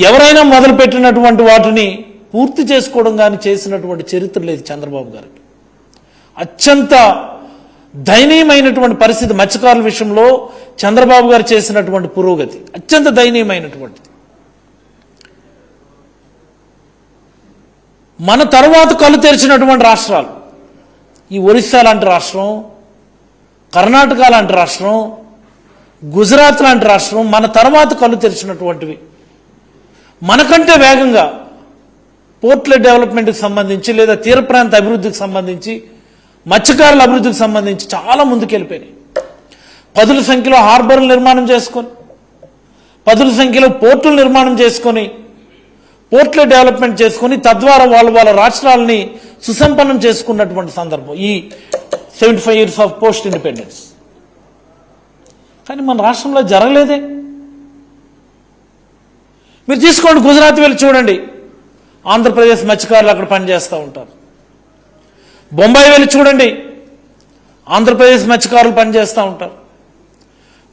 ఎవరైనా మొదలుపెట్టినటువంటి వాటిని పూర్తి చేసుకోవడం కానీ చేసినటువంటి చరిత్ర లేదు చంద్రబాబు గారికి. అత్యంత దయనీయమైనటువంటి పరిస్థితి మత్స్యకారుల విషయంలో చంద్రబాబు గారు చేసినటువంటి పురోగతి అత్యంత దయనీయమైనటువంటిది. మన తరువాత కళ్ళు తెరిచినటువంటి రాష్ట్రాలు ఈ ఒరిస్సా లాంటి రాష్ట్రం, కర్ణాటక లాంటి రాష్ట్రం, గుజరాత్ లాంటి రాష్ట్రం మన తర్వాత కళ్ళు తెరిచినటువంటివి. మనకంటే వేగంగా పోర్ట్ల డెవలప్మెంట్కి సంబంధించి లేదా తీర ప్రాంత అభివృద్ధికి సంబంధించి మత్స్యకారుల అభివృద్ధికి సంబంధించి చాలా ముందుకెళ్ళిపోయినాయి. పదుల సంఖ్యలో హార్బర్లు నిర్మాణం చేసుకొని, పదుల సంఖ్యలో పోర్టులు నిర్మాణం చేసుకొని, పోర్ట్ల డెవలప్మెంట్ చేసుకొని తద్వారా వాళ్ళ రాష్ట్రాలని సుసంపన్నం చేసుకున్నటువంటి సందర్భం ఈ 75 years ఆఫ్ పోస్ట్ ఇండిపెండెన్స్. కానీ మన రాష్ట్రంలో జరగలేదే. మీరు తీసుకోండి, గుజరాత్ వెళ్ళి చూడండి, ఆంధ్రప్రదేశ్ మత్స్యకారులు అక్కడ పనిచేస్తూ ఉంటారు. బొంబాయి వెళ్ళి చూడండి, ఆంధ్రప్రదేశ్ మత్స్యకారులు పనిచేస్తూ ఉంటారు.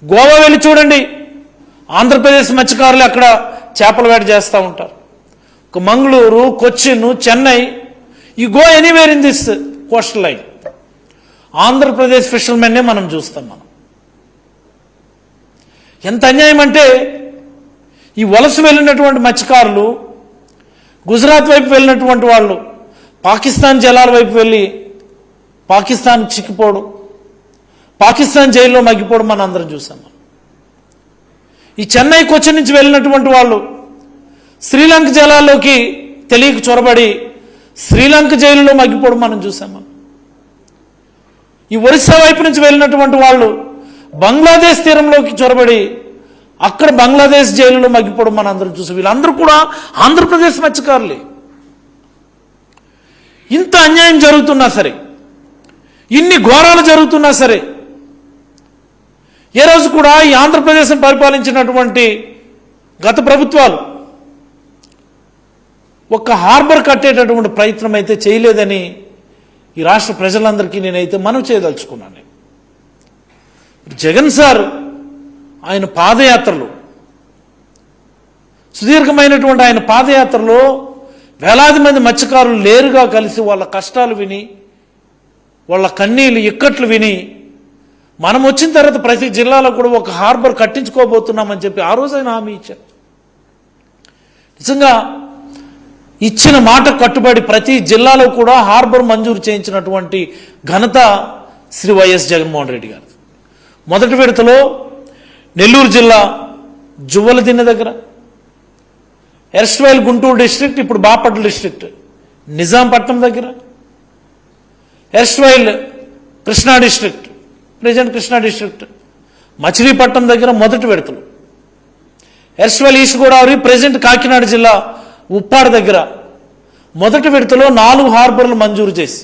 గోవా వెళ్ళి చూడండి, ఆంధ్రప్రదేశ్ మత్స్యకారులు అక్కడ చేపల వేట చేస్తూ ఉంటారు. Mangaluru, Cochin, Chennai, you go anywhere in this coastal line, Andhra Pradesh ఫిషర్మెన్నే మనం చూస్తాం. మనం ఎంత అన్యాయం అంటే ఈ వలస వెళ్ళినటువంటి మత్స్యకారులు గుజరాత్ వైపు వెళ్ళినటువంటి వాళ్ళు పాకిస్తాన్ జలాల వైపు వెళ్ళి పాకిస్తాన్ చిక్కిపోవడం, పాకిస్తాన్ జైల్లో మగ్గిపోవడం మనం అందరం చూసాం. ఈ చెన్నై, కొచ్చిన్ నుంచి వెళ్ళినటువంటి వాళ్ళు శ్రీలంక జలాల్లోకి తెలియక చొరబడి శ్రీలంక జైలులో మగ్గిపోవడం మనం చూసాం. ఈ ఒరిస్సా వైపు నుంచి వెళ్ళినటువంటి వాళ్ళు బంగ్లాదేశ్ తీరంలోకి చొరబడి అక్కడ బంగ్లాదేశ్ జైలులో మగ్గిపోవడం మనం అందరం చూసాం. వీళ్ళందరూ కూడా ఆంధ్రప్రదేశ్ మత్స్యకారులే. ఇంత అన్యాయం జరుగుతున్నా సరే, ఇన్ని ఘోరాలు జరుగుతున్నా సరే, ఏ రోజు కూడా ఈ ఆంధ్రప్రదేశ్ పరిపాలించినటువంటి గత ప్రభుత్వాలు ఒక్క హార్బర్ కట్టేటటువంటి ప్రయత్నం అయితే చేయలేదని ఈ రాష్ట్ర ప్రజలందరికీ నేనైతే మనవి చేయదలుచుకున్నాను. జగన్ సార్ ఆయన పాదయాత్రలు, సుదీర్ఘమైనటువంటి ఆయన పాదయాత్రలో వేలాది మంది మత్స్యకారులు లేరుగా కలిసి వాళ్ళ కష్టాలు విని, వాళ్ళ కన్నీళ్ళు ఇక్కట్లు విని, మనం వచ్చిన తర్వాత ప్రతి జిల్లాలో కూడా ఒక హార్బర్ కట్టించుకోబోతున్నామని చెప్పి ఆ రోజు ఆయన హామీ ఇచ్చారు. నిజంగా ఇచ్చిన మాట కట్టుబడి ప్రతి జిల్లాలో కూడా హార్బర్ మంజూరు చేయించినటువంటి ఘనత శ్రీ వైఎస్ జగన్మోహన్ రెడ్డి గారు. మొదటి విడతలో నెల్లూరు జిల్లా జువ్వలదిన్నె దగ్గర, ఎర్స్ట్వైల్ గుంటూరు డిస్ట్రిక్ట్, ఇప్పుడు బాపట్ల డిస్ట్రిక్ట్, నిజాంపట్నం దగ్గర, erstwhile Krishna district, present Krishna district, Machilipatnam దగ్గర మొదటి విడతలు, erstwhile east Godavari, present Kakinada జిల్లా ఉప్పాడ దగ్గర మొదటి విడతలో 4 హార్బర్లు మంజూరు చేసి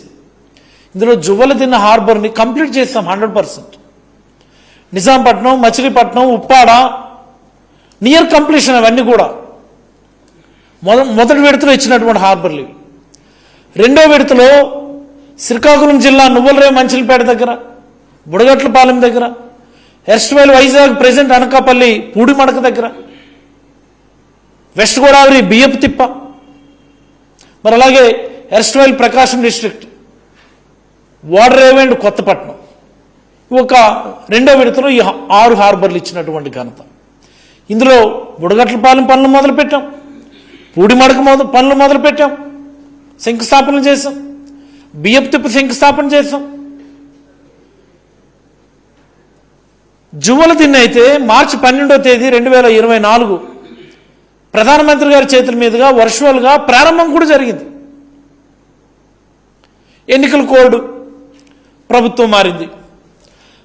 ఇందులో జువ్వలదిన్నె హార్బర్ని కంప్లీట్ చేస్తాం 100%. నిజాంపట్నం, మచిలీపట్నం, ఉప్పాడ నియర్ కంప్లీషన్, అవన్నీ కూడా మొదటి విడతలో ఇచ్చినటువంటి హార్బర్లు ఇవి. రెండో విడతలో శ్రీకాకుళం జిల్లా నువ్వులరేవు మంచిలపేట దగ్గర, బుడగట్లపాలెం దగ్గర, ఎర్స్ట్వైల్ వైజాగ్ ప్రెజెంట్ అనకాపల్లి పూడిమడక దగ్గర, వెస్ట్ గోదావరి బియ్యపు తిప్ప, మరి అలాగే ఎర్స్ట్వైల్ ప్రకాశం డిస్ట్రిక్ట్, ఓడరేవు అండ్ కొత్తపట్నం, ఒక రెండో విడతలో ఈ 6 హార్బర్లు ఇచ్చినటువంటి ఘనత. ఇందులో బుడగట్లపాలెం పనులు మొదలుపెట్టాం, పూడిమడక పనులు మొదలుపెట్టాం, శంకుస్థాపన చేశాం, బియ్యపు తిప్ప శంకుస్థాపన చేశాం. జువ్వలదిన్నె అయితే మార్చి 12వ తేదీ 2024 ప్రధానమంత్రి గారి చేతుల మీదుగా వర్చువల్గా ప్రారంభం కూడా జరిగింది. ఎన్నికల కోడ్ ప్రభుత్వం మారింది.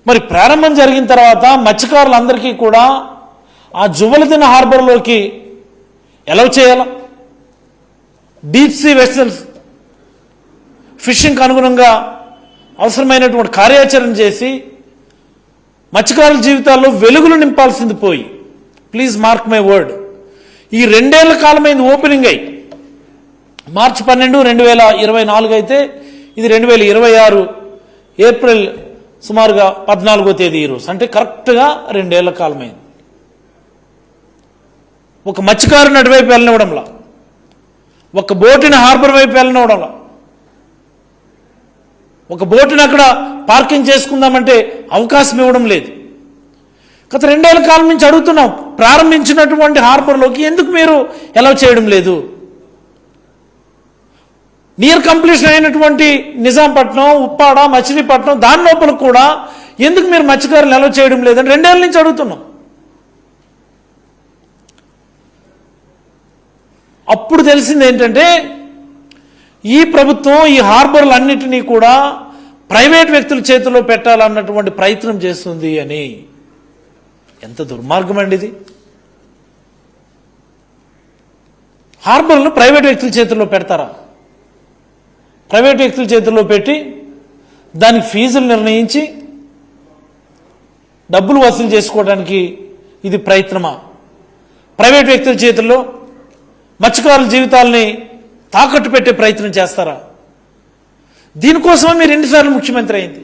మరి ప్రారంభం జరిగిన తర్వాత మత్స్యకారులందరికీ కూడా ఆ జువ్వలదిన్నె హార్బర్లోకి ఎలవ్ చేయాలా, డీప్ సీ వెసల్స్ ఫిషింగ్కి అనుగుణంగా అవసరమైనటువంటి కార్యాచరణ చేసి మత్స్యకారుల జీవితాల్లో వెలుగులు నింపాల్సింది పోయి, ప్లీజ్ మార్క్ మై వర్డ్, ఈ 2 ఏళ్ల కాలమైంది ఓపెనింగ్ అయి. మార్చి 12, 2024 అయితే ఇది 2026 ఏప్రిల్ సుమారుగా 14వ తేదీ ఈరోజు, అంటే కరెక్ట్గా 2 ఏళ్ల కాలమైంది. ఒక మత్స్యకారుని అటువైపు వెళ్ళనివ్వడంలా, ఒక బోటుని హార్బర్ వైపు వెళ్ళనివ్వడంలా, ఒక బోటుని అక్కడ పార్కింగ్ చేసుకుందామంటే అవకాశం ఇవ్వడం లేదు. గత 2 ఏళ్ల కాలం నుంచి అడుగుతున్నాం, ప్రారంభించినటువంటి హార్బర్లోకి ఎందుకు మీరు అలౌ చేయడం లేదు? నియర్ కంప్లీషన్ అయినటువంటి నిజాంపట్నం, ఉప్పాడ, మచిలీపట్నం దాని లోపల కూడా ఎందుకు మీరు మత్స్యకారులు అలౌ చేయడం లేదని 2 ఏళ్ల నుంచి అడుగుతున్నాం. అప్పుడు తెలిసింది ఏంటంటే ఈ ప్రభుత్వం ఈ హార్బర్లన్నిటినీ కూడా ప్రైవేట్ వ్యక్తుల చేతిలో పెట్టాలన్నటువంటి ప్రయత్నం చేస్తుంది అని. ఎంత దుర్మార్గం అండి ఇది! హార్బర్లను ప్రైవేట్ వ్యక్తుల చేతుల్లో పెడతారా? ప్రైవేట్ వ్యక్తుల చేతుల్లో పెట్టి దానికి ఫీజులు నిర్ణయించి డబ్బులు వసూలు చేసుకోవడానికి ఇది ప్రయత్నమా? ప్రైవేట్ వ్యక్తుల చేతుల్లో మత్స్యకారుల జీవితాలని తాకట్టు పెట్టే ప్రయత్నం చేస్తారా? దీనికోసమే మీరు ఎన్నిసార్లు ముఖ్యమంత్రి అయింది?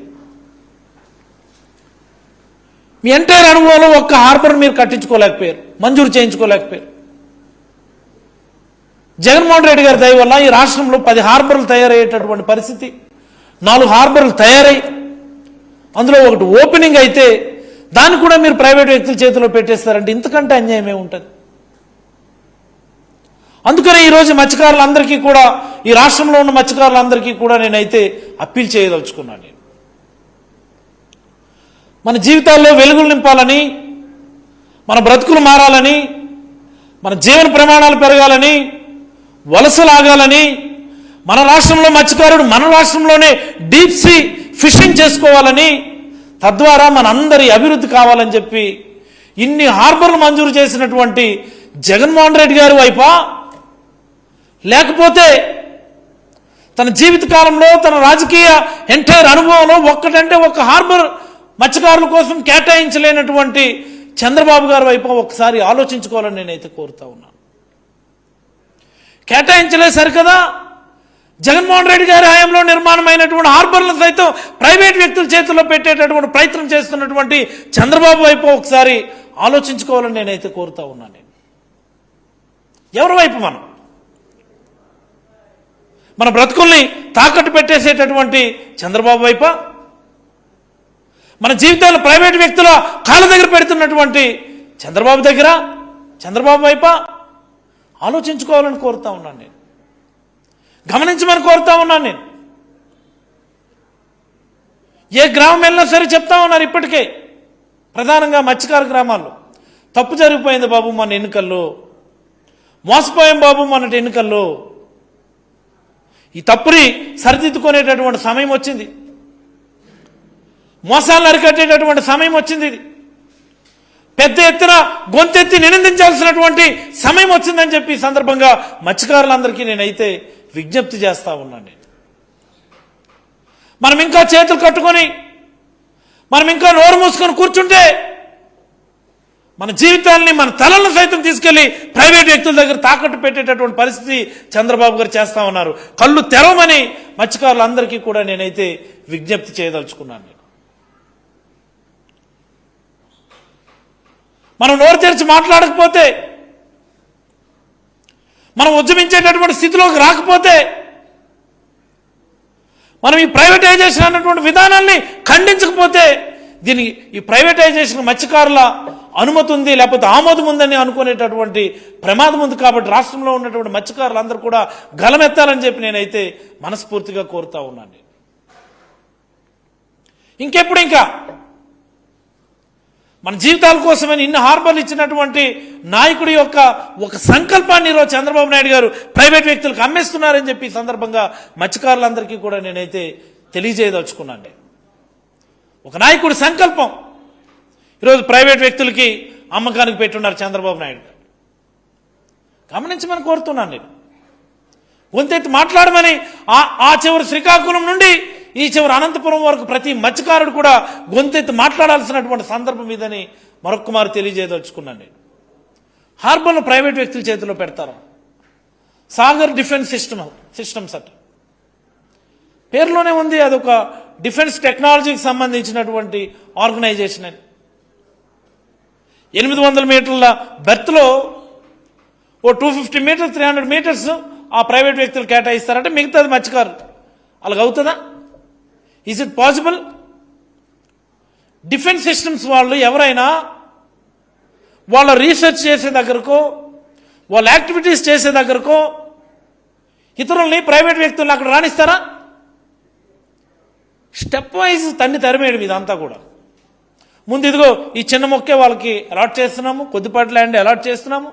మీ ఎంటైర్ అనుభవంలో ఒక్క హార్బర్ మీరు కట్టించుకోలేకపోయారు, మంజూరు చేయించుకోలేకపోయారు. జగన్మోహన్ రెడ్డి గారి దయ వల్ల ఈ రాష్ట్రంలో 10 హార్బర్లు తయారయ్యేటటువంటి పరిస్థితి, 4 హార్బర్లు తయారై అందులో ఒకటి ఓపెనింగ్ అయితే దాన్ని కూడా మీరు ప్రైవేట్ వ్యక్తుల చేతిలో పెట్టేస్తారంటే ఇంతకంటే అన్యాయం ఏముంటుంది? అందుకనే ఈరోజు మత్స్యకారులందరికీ కూడా, ఈ రాష్ట్రంలో ఉన్న మత్స్యకారులందరికీ కూడా నేనైతే అప్పీల్ చేయదలుచుకున్నాను. మన జీవితాల్లో వెలుగులు నింపాలని, మన బ్రతుకులు మారాలని, మన జీవన ప్రమాణాలు పెరగాలని, వలసలాగాలని, మన రాష్ట్రంలో మత్స్యకారుడు మన రాష్ట్రంలోనే డీప్ సీ ఫిషింగ్ చేసుకోవాలని, తద్వారా మన అందరి అభివృద్ధి కావాలని చెప్పి ఇన్ని హార్బర్లు మంజూరు చేసినటువంటి జగన్మోహన్ రెడ్డి గారి వైపా, లేకపోతే తన జీవిత కాలంలో తన రాజకీయ ఎంటైర్ అనుభవంలో ఒక్కటంటే ఒక్క హార్బర్ మత్స్యకారుల కోసం కేటాయించలేనటువంటి చంద్రబాబు గారి వైపు ఒకసారి ఆలోచించుకోవాలని నేనైతే కోరుతా ఉన్నాను. కేటాయించలేదు సరికదా, జగన్మోహన్ రెడ్డి గారి హయాంలో నిర్మాణమైనటువంటి హార్బర్లను సైతం ప్రైవేట్ వ్యక్తుల చేతుల్లో పెట్టేటటువంటి ప్రయత్నం చేస్తున్నటువంటి చంద్రబాబు వైపు ఒకసారి ఆలోచించుకోవాలని నేనైతే కోరుతా ఉన్నాను. ఎవరి వైపు? మన బ్రతుకుల్ని తాకట్టు పెట్టేసేటటువంటి చంద్రబాబు వైపా, మన జీవితాలు ప్రైవేట్ వ్యక్తుల కాళ్ళ దగ్గర పెడుతున్నటువంటి చంద్రబాబు వైపా ఆలోచించుకోవాలని కోరుతా ఉన్నాను నేను, గమనించమని కోరుతా ఉన్నాను నేను. ఏ గ్రామం వెళ్ళినా సరే చెప్తా ఉన్నారు ఇప్పటికే, ప్రధానంగా మత్స్యకార గ్రామాల్లో తప్పు జరిగిపోయింది బాబు మన ఎన్నికల్లో, మోసపోయాం బాబు మొన్నటి ఎన్నికల్లో, ఈ తప్పుని సరిదిద్దుకునేటటువంటి సమయం వచ్చింది, మోసాలను అరికట్టేటటువంటి సమయం వచ్చింది, ఇది పెద్ద ఎత్తున గొంతెత్తి నినందించాల్సినటువంటి సమయం వచ్చిందని చెప్పి ఈ సందర్భంగా మత్స్యకారులందరికీ నేనైతే విజ్ఞప్తి చేస్తా ఉన్నాను. మనం ఇంకా చేతులు కట్టుకొని, మనం ఇంకా నోరు మూసుకొని కూర్చుంటే మన జీవితాన్ని, మన తలలను సైతం తీసుకెళ్లి ప్రైవేట్ వ్యక్తుల దగ్గర తాకట్టు పెట్టేటటువంటి పరిస్థితి చంద్రబాబు గారు చేస్తా ఉన్నారు. కళ్ళు తెరవమని మత్స్యకారులందరికీ కూడా నేనైతే విజ్ఞప్తి చేయదలుచుకున్నాను. మనం నోరు తెరిచి మాట్లాడకపోతే, మనం ఉద్యమించేటటువంటి స్థితిలోకి రాకపోతే, మనం ఈ ప్రైవేటైజేషన్ అన్నటువంటి విధానాన్ని ఖండించకపోతే, దీనికి ఈ ప్రైవేటైజేషన్ మత్స్యకారుల అనుమతి ఉంది లేకపోతే ఆమోదం ఉందని అనుకునేటటువంటి ప్రమాదం ఉంది. కాబట్టి రాష్ట్రంలో ఉన్నటువంటి మత్స్యకారులందరూ కూడా గలమెత్తాలని చెప్పి నేనైతే మనస్ఫూర్తిగా కోరుతా ఉన్నాను. ఇంకెప్పుడు ఇంకా మన జీవితాల కోసమని ఇన్ని హార్బర్లు ఇచ్చినటువంటి నాయకుడి యొక్క ఒక సంకల్పాన్ని ఈరోజు చంద్రబాబు నాయుడు గారు ప్రైవేట్ వ్యక్తులకు అమ్మేస్తున్నారని చెప్పి ఈ సందర్భంగా మత్స్యకారులందరికీ కూడా నేనైతే తెలియజేయదలుచుకున్నాను. ఒక నాయకుడి సంకల్పం ఈరోజు ప్రైవేట్ వ్యక్తులకి అమ్మకానికి పెట్టున్నారు చంద్రబాబు నాయుడు గారు. గమనించమని కోరుతున్నాను నేను. గొంతెత్తి మాట్లాడమని ఆ చివరి శ్రీకాకుళం నుండి ఈ చివరి అనంతపురం వరకు ప్రతి మత్స్యకారుడు కూడా గొంతెత్తి మాట్లాడాల్సినటువంటి సందర్భం ఇదని మరొక్కమారు తెలియజేయదలుచుకున్నాను నేను. హార్బర్ను ప్రైవేట్ వ్యక్తుల చేతిలో పెడతారు. సాగర్ డిఫెన్స్ సిస్టమ్స్ అట పేరులోనే ఉంది, అదొక డిఫెన్స్ టెక్నాలజీకి సంబంధించినటువంటి ఆర్గనైజేషన్ అని. 800 మీటర్ల బెర్త్లో ఓ 250 మీటర్స్ 300 మీటర్స్ ఆ ప్రైవేట్ వ్యక్తులు కేటాయిస్తారంటే మిగతాది మత్స్యకారులు. అలాగ అవుతుందా? Is it possible? Defence systems వాళ్ళు ఎవరైనా వాళ్ళ రీసెర్చ్ చేసే దగ్గరకో వాళ్ళ యాక్టివిటీస్ చేసే దగ్గరకో ఇతరుల్ని ప్రైవేట్ వ్యక్తులను అక్కడ రాణిస్తారా? స్టెప్ వైజ్ తరిమేయడం ఇదంతా కూడా. ముందు ఇదిగో ఈ చిన్న మొక్కే వాళ్ళకి అలాట్ చేస్తున్నాము, కొద్దిపాటి ల్యాండ్ అలాట్ చేస్తున్నాము,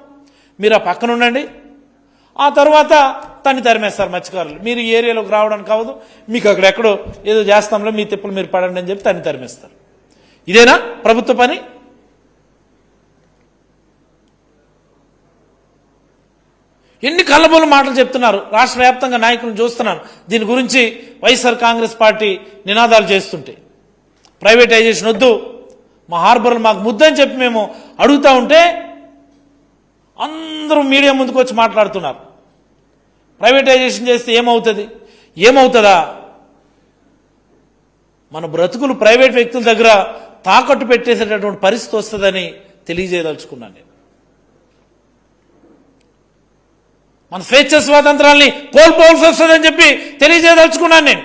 మీరు ఆ పక్కన ఉండండి, ఆ తర్వాత తరిమేస్తారు మత్స్యకారులు. మీరు ఈ ఏరియాలోకి రావడానికి కావదు, మీకు అక్కడ ఎక్కడో ఏదో చేస్తాంలో మీ తిప్పులు మీరు పడండి అని చెప్పి తరిమేస్తారు. ఇదేనా ప్రభుత్వ పని? ఎన్ని కళ్ళబోలు మాటలు చెప్తున్నారు. రాష్ట్ర వ్యాప్తంగా నాయకులను చూస్తున్నాను. దీని గురించి వైఎస్ఆర్ కాంగ్రెస్ పార్టీ నినాదాలు చేస్తుంటే ప్రైవేటైజేషన్ వద్దు, మా హార్బర్లు మాకు ముద్దని చెప్పి మేము అడుగుతా ఉంటే అందరూ మీడియా ముందుకు వచ్చి మాట్లాడుతున్నారు. ప్రైవేటైజేషన్ చేస్తే ఏమవుతుంది? ఏమవుతుందా? మన బ్రతుకులు ప్రైవేట్ వ్యక్తుల దగ్గర తాకట్టు పెట్టేసేటటువంటి పరిస్థితి వస్తుందని తెలియజేయదలుచుకున్నాను నేను. మన స్వేచ్ఛ స్వాతంత్రాల్ని కోల్పోవలసి వస్తుందని చెప్పి తెలియజేయదలుచుకున్నాను నేను.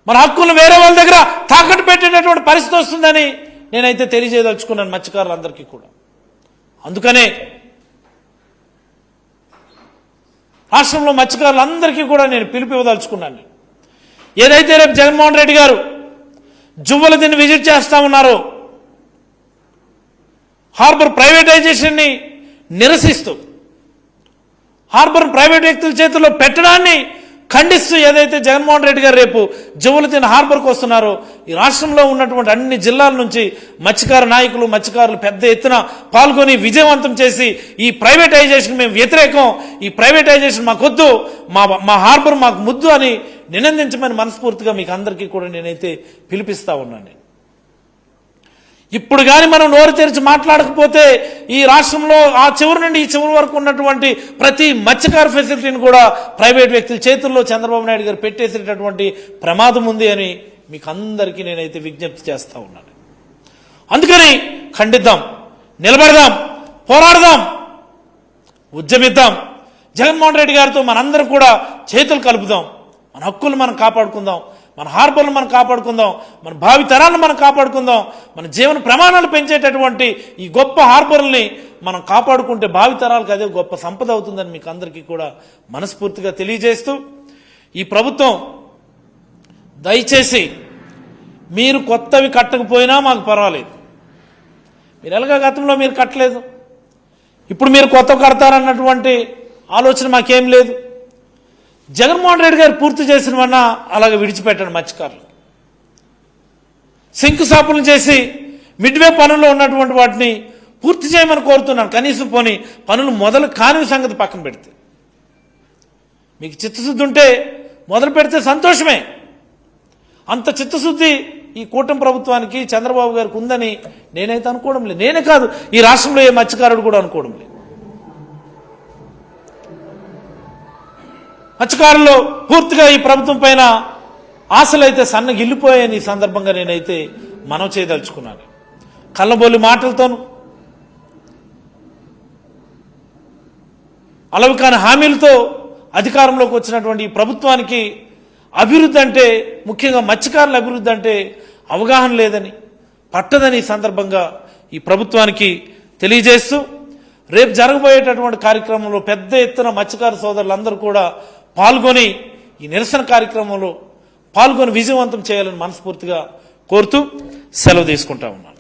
మన హక్కులను వేరే వాళ్ళ దగ్గర తాకట్టు పెట్టేటటువంటి పరిస్థితి వస్తుందని నేనైతే తెలియజేయదలుచుకున్నాను మత్స్యకారులందరికీ కూడా. అందుకనే రాష్ట్రంలో మత్స్యకారులందరికీ కూడా నేను పిలుపు ఇవ్వదలుచుకున్నాను. ఏదైతే రేపు జగన్మోహన్ రెడ్డి గారు జువ్వల దీన్ని విజిట్ చేస్తా ఉన్నారో, హార్బర్ ప్రైవేటైజేషన్ని నిరసిస్తూ హార్బర్ ప్రైవేట్ వ్యక్తుల చేతుల్లో పెట్టడాన్ని ఖండిస్తూ ఏదైతే జగన్మోహన్ రెడ్డి గారు రేపు జువ్వలతీన్ హార్బర్కు వస్తున్నారో, ఈ రాష్ట్రంలో ఉన్నటువంటి అన్ని జిల్లాల నుంచి మత్స్యకార నాయకులు మత్స్యకారులు పెద్ద ఎత్తున పాల్గొని విజయవంతం చేసి ఈ ప్రైవేటైజేషన్ మేము వ్యతిరేకం, ఈ ప్రైవేటైజేషన్ మాకొద్దు, మా హార్బర్ మాకు ముద్దు అని నినందించమని మనస్ఫూర్తిగా మీకు అందరికీ కూడా నేనైతే పిలిపిస్తా ఉన్నాను. ఇప్పుడు కానీ మనం నోరు తెరిచి మాట్లాడకపోతే ఈ రాష్ట్రంలో ఆ చివరి నుండి ఈ చివరి వరకు ఉన్నటువంటి ప్రతి మత్స్యకార ఫెసిలిటీని కూడా ప్రైవేట్ వ్యక్తుల చేతుల్లో చంద్రబాబు నాయుడు గారు పెట్టేసేటటువంటి ప్రమాదం ఉంది అని మీకు అందరికీ నేనైతే విజ్ఞప్తి చేస్తా ఉన్నాను. అందుకని ఖండిద్దాం, నిలబడదాం, పోరాడదాం, ఉద్యమిద్దాం. జగన్మోహన్ రెడ్డి గారితో మనందరం కూడా చేతులు కలుపుదాం. మన హక్కులు మనం కాపాడుకుందాం, మన హార్బర్లు మనం కాపాడుకుందాం, మన భావి తరాలను మనం కాపాడుకుందాం. మన జీవన ప్రమాణాలు పెంచేటటువంటి ఈ గొప్ప హార్బర్లని మనం కాపాడుకుంటే భావి తరాలకు అదే గొప్ప సంపద అవుతుందని మీకు అందరికీ కూడా మనస్ఫూర్తిగా తెలియజేస్తూ, ఈ ప్రభుత్వం దయచేసి మీరు కొత్తవి కట్టకపోయినా మాకు పర్వాలేదు. మీరు ఎలాగా గతంలో మీరు కట్టలేదు, ఇప్పుడు మీరు కొత్త కడతారన్నటువంటి ఆలోచన మాకేం లేదు. జగన్మోహన్ రెడ్డి గారు పూర్తి చేసినవన్నా అలాగే విడిచిపెట్టండి. మత్స్యకారులు శంకుస్థాపనలు చేసి మిడ్వే పనుల్లో ఉన్నటువంటి వాటిని పూర్తి చేయమని కోరుతున్నాను. కనీసం పోని పనులు మొదలు కాని సంగతి పక్కన పెడితే, మీకు చిత్తశుద్ధి ఉంటే మొదలు పెడితే సంతోషమే. అంత చిత్తశుద్ధి ఈ కూటమి ప్రభుత్వానికి చంద్రబాబు గారికి ఉందని నేనైతే అనుకోవడం లేదు. నేనే కాదు, ఈ రాష్ట్రంలో ఏ మత్స్యకారుడు కూడా అనుకోవడం లేదు. మత్స్యకారులు పూర్తిగా ఈ ప్రభుత్వం పైన ఆశలైతే సన్నగిల్లిపోయాయని ఈ సందర్భంగా నేనైతే మనవి చేయదలుచుకున్నాను. కళ్ళబోలి మాటలతోనూ అలవి కాని హామీలతో అధికారంలోకి వచ్చినటువంటి ఈ ప్రభుత్వానికి అభివృద్ధి అంటే, ముఖ్యంగా మత్స్యకారుల అభివృద్ధి అంటే అవగాహన లేదని, పట్టదని ఈ సందర్భంగా ఈ ప్రభుత్వానికి తెలియజేస్తూ, రేపు జరగబోయేటటువంటి కార్యక్రమంలో పెద్ద ఎత్తున మత్స్యకార సోదరులందరూ కూడా పాల్గొని ఈ నిరసన కార్యక్రమంలో పాల్గొని విజయవంతం చేయాలని మనస్ఫూర్తిగా కోరుతూ సెలవు తీసుకుంటా ఉన్నాను.